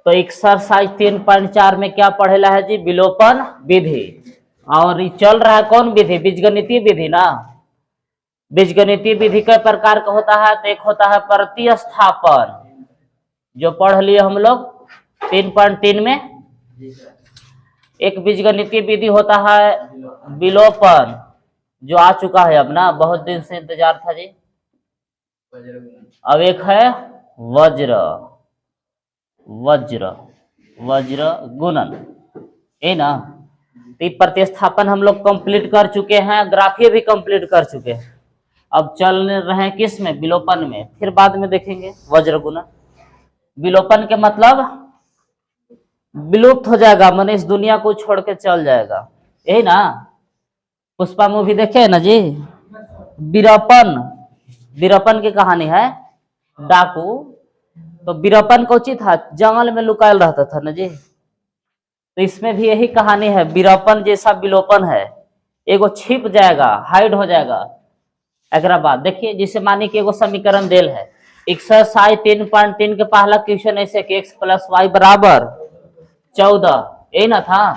तो एक्सरसाइज 3.4 में क्या पढ़ेला है जी? विलोपन विधि। और ये चल रहा है कौन विधि? बीजगणितीय विधि ना। बीजगणितीय विधि कई प्रकार का होता है? तो एक होता है प्रतिस्थापन, जो पढ़ लिए हम लोग 3.3 में। एक बीजगणितीय विधि होता है विलोपन, जो आ चुका है अब ना, बहुत दिन से इंतजार था जी। अब एक है वज्र, वज्र वज्र गुणन, ये ना। तो प्रतिस्थापन हम लोग कंप्लीट कर चुके हैं, ग्राफी भी कंप्लीट कर चुके हैं। अब चल रहे हैं किस में? विलोपन में। फिर बाद में देखेंगे वज्र गुणन। विलोपन के मतलब विलुप्त हो जाएगा, माने इस दुनिया को छोड़ के चल जाएगा, यही ना। पुष्पा मूवी देखे ना जी? वीरपन, वीरपन की कहानी है, डाकू। तो वीरपन कौची था? जंगल में लुकायल रहता था ना जी। तो इसमें भी यही कहानी है, वीरपन जैसा विलोपन है, एगो छिप जाएगा, हाइड हो जाएगा। एक बात देखिए, जिसे मानी कि एगो समीकरण देल है, एक्सरसाइज 3.3 के पहला क्वेश्चन ऐसे कि x प्लस वाई बराबर 14, यही ना था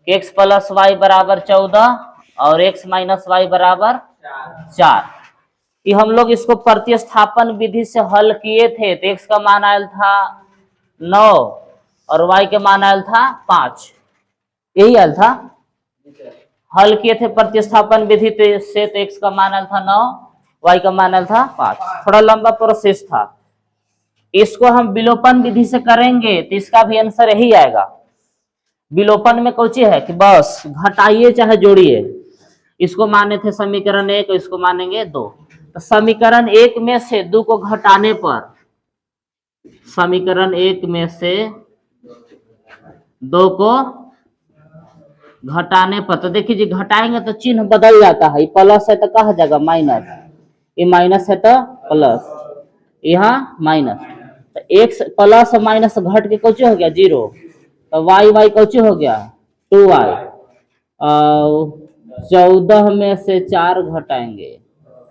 कि x प्लस वाई बराबर 14 और x माइनस वाई बराबर 4। ये हम लोग इसको प्रतिस्थापन विधि से हल किए थे। तो x का मान आयल था 9 और y के मान आयल था 5, यही आयल था। हल किए थे प्रतिस्थापन विधि से, तो x का मान आयल था 9, y का मान आयल था 5। थोड़ा लंबा प्रोसेस था। इसको हम विलोपन विधि से करेंगे तो इसका भी आंसर यही आएगा। विलोपन में कौची है कि बस घटाइए चाहे जोड़िए। इसको माने थे समीकरण 1, इसको मानेंगे 2। तो समीकरण 1 में से 2 को घटाने पर, समीकरण 1 में से 2 को घटाने पर, तो देखिए जी घटाएंगे तो चिन्ह बदल जाता है। प्लस है तो कहा जाएगा माइनस, ये माइनस है तो प्लस, यहाँ माइनस। तो x प्लस माइनस घट के कौची हो गया? 0। तो y कौची हो गया? 2y। 14 में से 4 घटाएंगे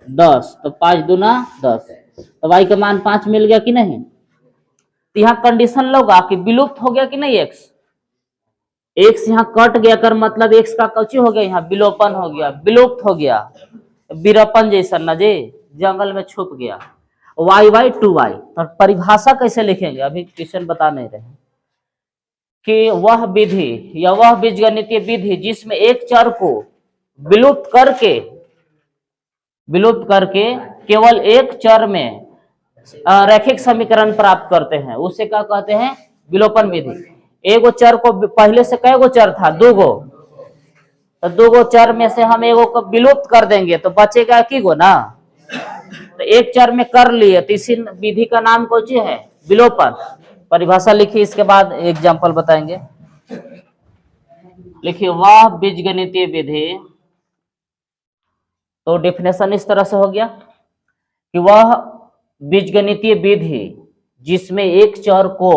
10, तो 5 दूना 10। तो y का मान 5 मिल गया कि नहीं? तो यहाँ कंडीशन लोगा कि विलुप्त हो गया कि नहीं x? x यहाँ कट गया कर मतलब x का कौची हो गया? यहाँ विलोपन हो गया, विलुप्त हो गया, वीरपन जैसा ना जी, जंगल में छुप गया। y 2y। तो परिभाषा कैसे लिखेंगे? अभी क्वेश्चन बता नहीं रहे कि वह विधि या वह बीजगणितीय विधि जिसमें एक चर को विलुप्त करके केवल एक चर में रैखिक समीकरण प्राप्त करते हैं, उसे क्या कहते हैं? विलोपन विधि। एगो चर को, पहले से कई गो चर था? 2 गो। तो 2 गो चर में से हम एगो को विलुप्त कर देंगे तो बचेगा एक ही गो ना। तो एक चर में कर लिए, तो इसी विधि का नाम कौन है? विलोपन। परिभाषा लिखिए, इसके बाद एग्जाम्पल बताएंगे। लिखिए वह बीजगणितीय विधि, तो डेफिनेशन इस तरह से हो गया कि वह बीजगणितीय विधि जिसमें एक चर को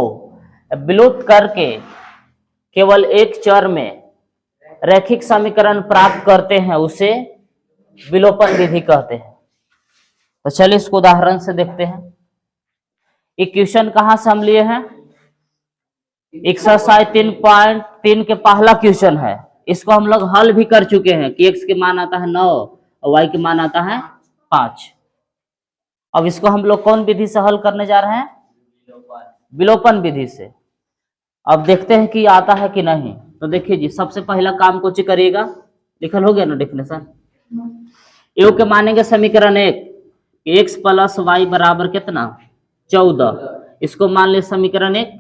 विलुप्त करके केवल एक चर में रैखिक समीकरण प्राप्त करते हैं, उसे विलोपन विधि कहते हैं। तो चलिए इसको उदाहरण से देखते हैं। ये क्वेश्चन कहां से हम लिए हैं? एक्सरसाइज 3.3 के पहला क्वेश्चन है। इसको हम लोग हल भी कर चुके हैं कि x के मान आता है 9 और y के मान आता है 5। अब इसको हम लोग कौन विधि से हल करने जा रहे हैं? विलोपन विधि से। अब देखते हैं कि आता है कि नहीं। तो देखिए जी, सबसे पहला काम कुछ करिएगा, लिखल हो गया ना डेफिनेशन। ए के मानेंगे समीकरण 1, x प्लस वाई बराबर कितना? 14। इसको मान ले समीकरण 1।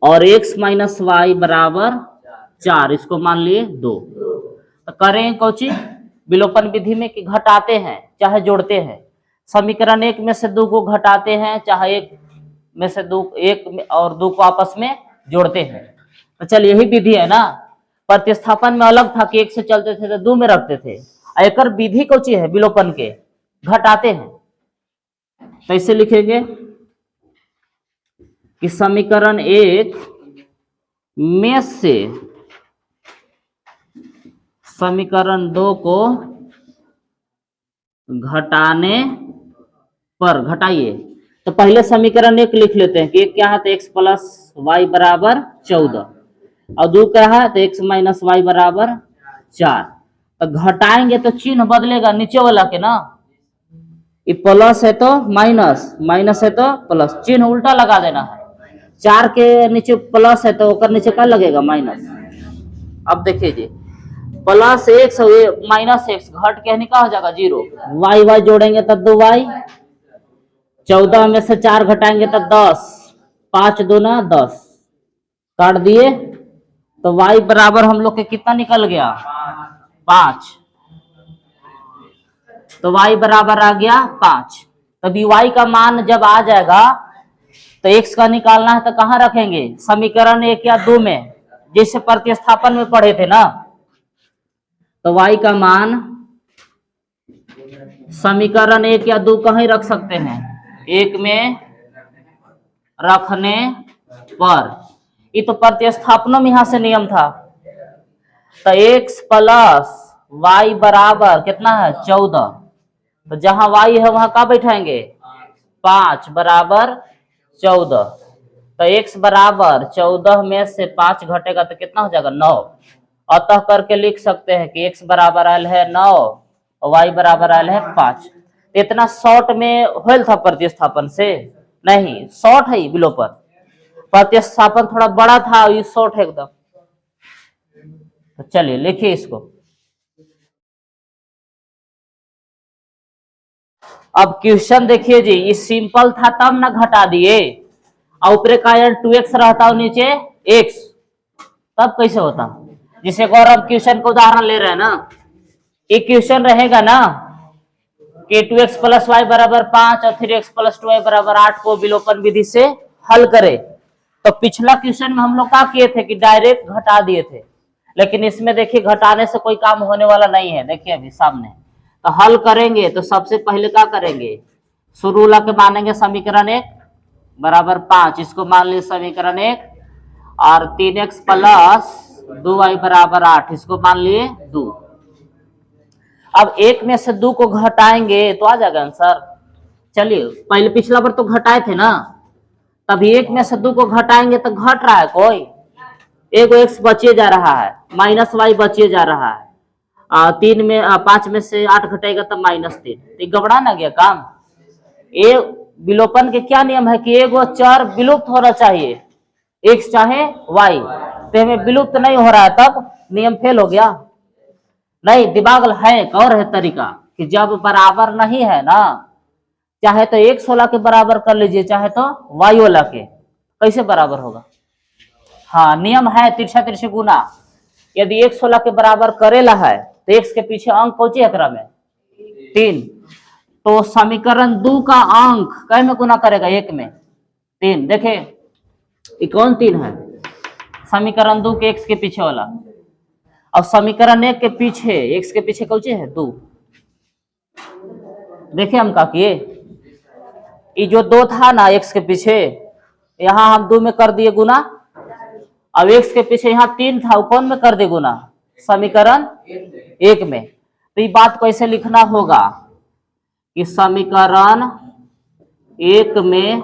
और x माइनस वाई बराबर 4, इसको मान लिए 2। तो करें कौची? विलोपन विधि में कि घटाते हैं चाहे जोड़ते हैं। समीकरण 1 में से 2 को घटाते हैं, चाहे 1 में से 2, 1 और 2 को आपस में जोड़ते हैं। तो चल यही विधि है ना। प्रतिस्थापन में अलग था कि 1 से चलते थे तो 2 में रखते थे। एकर विधि कौची है? विलोपन के घटाते हैं। तो इसे लिखेंगे कि समीकरण 1 में से समीकरण 2 को घटाने पर, घटाइए तो पहले समीकरण एक लिख लेते हैं कि एक क्या है, तो एक्स प्लस वाई बराबर 14, और दो क्या है, तो एक्स माइनस वाई बराबर 4। तो घटाएंगे तो चिन्ह बदलेगा नीचे वाला के ना, ये प्लस है तो माइनस, माइनस है तो प्लस, चिन्ह उल्टा लगा देना है। 4 के नीचे प्लस है तो ऊपर नीचे क्या लगेगा, माइनस। अब देखिए जी, प्लस एक्स माइनस एक्स घट के निकाल हो जाएगा 0, वाई वाई जोड़ेंगे तब 2y, 14 में से 4 घटाएंगे तब 10, 5 दूना 10, काट दिए तो y बराबर हम लोग के कितना निकल गया, 5। तो y बराबर आ गया 5। तभी y का मान जब आ जाएगा तो x का निकालना है, तो कहाँ रखेंगे, समीकरण 1 या 2 में, जैसे प्रतिस्थापन में पढ़े थे ना। तो y का मान समीकरण 1 या 2 कहीं रख सकते हैं, 1 में रखने पर, ये तो प्रतिस्थापनों में यहां से नियम था। तो x प्लस वाई बराबर कितना है, 14। तो जहां y है वहां क्या बैठाएंगे, 5 बराबर 14। तो x बराबर 14 में से 5 घटेगा तो कितना हो जाएगा, 9। अतः करके लिख सकते हैं कि x बराबर आयल है 9 और y बराबर आयल है 5। इतना शॉर्ट में होल था प्रतिस्थापन से, नहीं शॉर्ट है विलोपन, प्रतिस्थापन थोड़ा बड़ा था, ये शॉर्ट है एकदम। तो चलिए लिखिए इसको। अब क्वेश्चन देखिए जी, ये सिंपल था तब ना घटा दिए, और ऊपर का 2x रहता और नीचे x, तब कैसे होता। जिसे गौरव क्वेश्चन का उदाहरण ले रहे हैं ना, एक क्वेश्चन रहेगा ना कि 2x प्लस वाई बराबर 5 और 3x प्लस 2y बराबर 8 को विलोपन विधि से हल करे। तो पिछला क्वेश्चन में हम लोग क्या किए थे कि डायरेक्ट घटा दिए थे, लेकिन इसमें देखिए घटाने से कोई काम होने वाला नहीं है। देखिए अभी सामने तो हल करेंगे, तो सबसे पहले क्या करेंगे, शुरू ला के मानेंगे समीकरण 1 बराबर 5, इसको मान लीजिए समीकरण 1, और 3x प्लस 2y बराबर 8, इसको मान लिए 2। अब 1 में से 2 को घटाएंगे तो आ जाएगा आंसर। चलिए पहले पिछला बार तो घटाए थे ना, तभी 1 में से 2 को घटाएंगे तो घट रहा है कोई, एक x बचे जा रहा है, माइनस वाई बचे जा रहा है। 5 में से 8 घटेगा तो -3, तो गबड़ा ना गया काम। ये विलोपन के क्या नियम है कि एगो चर विलुप्त होना चाहिए, x चाहे y, तो हमें विलुप्त नहीं हो रहा है, तब नियम फेल हो गया। नहीं दिमाग है, एक और है तरीका कि जब बराबर नहीं है ना, चाहे तो x वाला के बराबर कर लीजिए, चाहे तो y वाला के, कैसे बराबर होगा। हाँ नियम है तिरछा तिरछे गुना, यदि x वाला के बराबर करेला है तो x के पीछे अंक पहुंचे एकरा में 3, तो समीकरण 2 का अंक कै में गुना करेगा, 1 में 3। देखे ये कौन 3 है, समीकरण 2 के x के पीछे वाला। अब समीकरण 1 के पीछे x के पीछे कौन है 2। देखे हम क्या किए, ये जो 2 था ना x के पीछे, यहां हम 2 में कर दिए गुना। अब x के पीछे यहाँ 3 था, कौन में कर दे गुना, समीकरण 1 में। तो ये बात कैसे लिखना होगा कि समीकरण 1 में,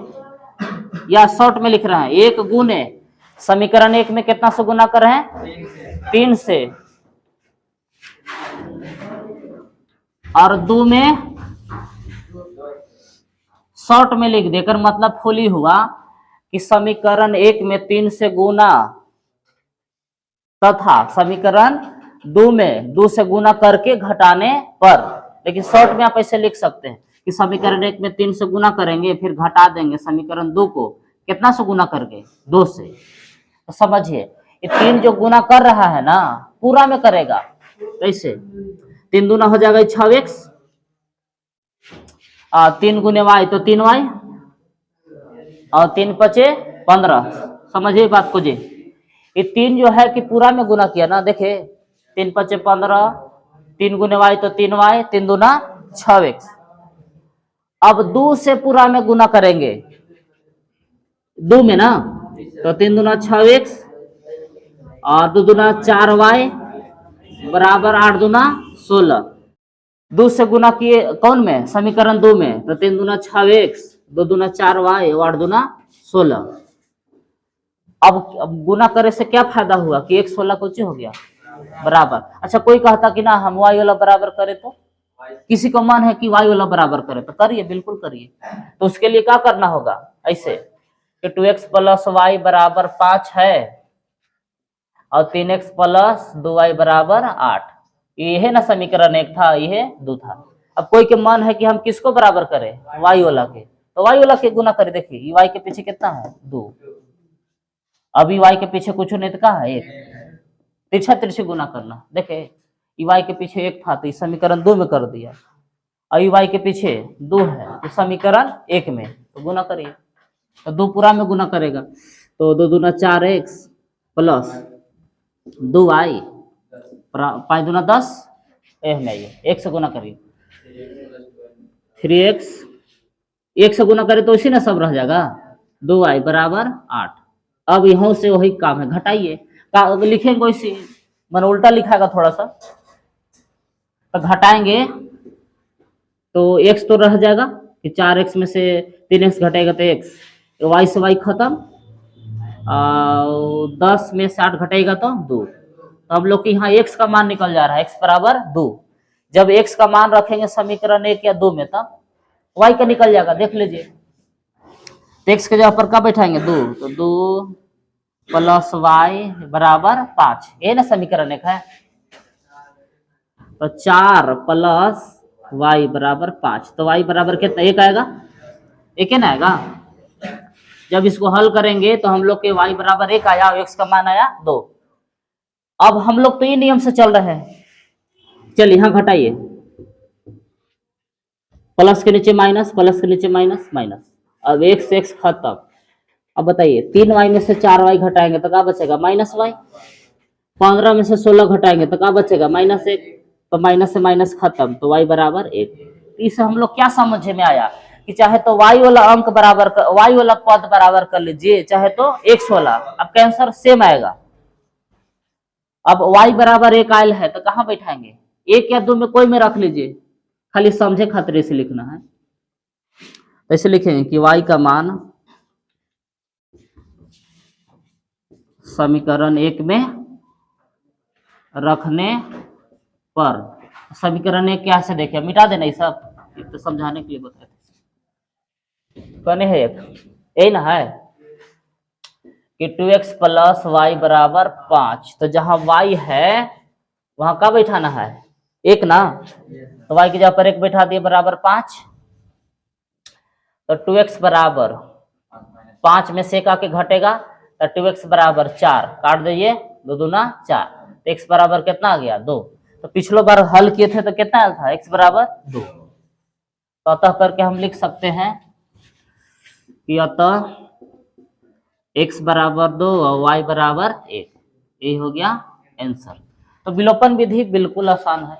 या शॉर्ट में लिख रहे हैं 1 गुने समीकरण 1 में कितना से गुना कर रहे हैं, 3 से, और 2 में शॉर्ट में लिख देकर मतलब फुली हुआ कि समीकरण 1 में 3 से गुना तथा समीकरण 2 में 2 से गुना करके घटाने पर। लेकिन शॉर्ट में आप ऐसे लिख सकते हैं कि समीकरण 1 में 3 से गुना करेंगे, फिर घटा देंगे समीकरण 2 को कितना से गुना करके, 2 से। तो समझिए ये 3 जो गुना कर रहा है ना पूरा में करेगा, कैसे 3 दूना हो जाएगा 6x, 3 गुने y तो 3y, और 3 पचे 15। समझिए बात को जी, ये 3 जो है कि पूरा में गुना किया ना, देखे 3 पचे 15, 3 गुने y तो 3y, 3 दूना 6x। अब 2 से पूरा में गुना करेंगे, 2 में ना, तो 3 दूना 6x और 2 दूना 4y बराबर 8 दूना 16। 2 से गुना किए कौन में, समीकरण 2 में, तो 3 दूना 6x 2 दूना 4 वाई और 8 दूना 16। अब गुना करे से क्या फायदा हुआ कि एक 16 कुछ हो गया बराबर। अच्छा कोई कहता कि ना हम वाई वाला बराबर करे, तो किसी को मन है कि वाई वाला बराबर करे तो करिए, बिल्कुल करिए। तो उसके लिए क्या करना होगा, ऐसे कि 2x प्लस वाई बराबर 5 है और 3x प्लस 2y बराबर 8। ये ना समीकरण 1 था, ये 2 था। अब कोई के मन है कि हम किसको बराबर करें, वाई वाला के, तो वाई वाला के गुना करें। देखिए ये वाई के पीछे कितना है 2, अभी वाई के पीछे कुछ नहीं तो क्या है 1, तिरछा तिरछी गुना करना। देखे ई वाई के पीछे 1 था तो इस समीकरण 2 में कर दिया, और ई वाई के पीछे 2 है तो समीकरण 1 में, तो गुना करिए। तो 2 पूरा में गुना करेगा तो 2 दूना 4x प्लस 2y 5 दूना 10, नहीं 1 से गुना करिए 3x, 1 से गुना करे तो उसी ना सब रह जाएगा 2y बराबर 8। अब यहाँ से वही काम है, घटाइए लिखेंगे वैसे, मैंने उल्टा लिखाएगा थोड़ा सा, तो घटाएंगे तो x तो रह जाएगा कि 4x में से 3x घटेगा तो x, तो y से y खत्म, 10 में से 8 घटेगा तो 2। तो हम लोग के यहाँ x का मान निकल जा रहा है, x बराबर 2। जब x का मान रखेंगे समीकरण 1 या 2 में तब y का निकल जाएगा, देख लीजिए। तो x के जगह पर क्या बैठाएंगे 2, तो 2 प्लस वाई बराबर 5, ये ना समीकरण 1 है। तो 4 प्लस वाई बराबर 5, तो वाई बराबर कितना 1 आएगा, 1 ना आएगा। जब इसको हल करेंगे तो हम लोग के y बराबर 1 आया और x का मान आया 2। अब हम लोग तो ये नियम से चल रहे हैं, चलिए यहां घटाइए, प्लस के नीचे माइनस, प्लस के नीचे माइनस, माइनस। अब x से x खत्म। अब बताइए 3y में से 4y घटाएंगे तो क्या बचेगा माइनस y, 15 में से 16 घटाएंगे तो क्या बचेगा -1, तो माइनस से माइनस खत्म, तो y बराबर 1। इससे हम लोग क्या समझ में आया कि चाहे तो y वाला अंक बराबर y वाला पद बराबर कर लीजिए, चाहे तो x वाला, अब का आंसर सेम आएगा। अब y बराबर 1 आयल है तो कहाँ बैठाएंगे, 1 या 2 में कोई में रख लीजिए, खाली समझे खातिर से लिखना है। ऐसे लिखेंगे कि y का मान समीकरण 1 में रखने पर, समीकरण 1 क्या से देखे, मिटा देना ये सब, तो समझाने के लिए बताते कने है एक यही ना है कि 2x प्लस वाई बराबर 5। तो जहां y है वहां क्या बैठाना है 1 ना, तो y की जगह पर 1 बैठा दिए बराबर 5। तो 2x बराबर 5 में से 1 आके घटेगा तो 2x बराबर 4, काट दीजिए 2 दूना 4, तो x बराबर कितना आ गया 2। तो पिछलो बार हल किए थे तो कितना आया था x बराबर 2। तो अतः करके हम लिख सकते हैं कि अतः x बराबर 2 और y बराबर 1, ये हो गया आंसर। तो विलोपन विधि बिल्कुल आसान है।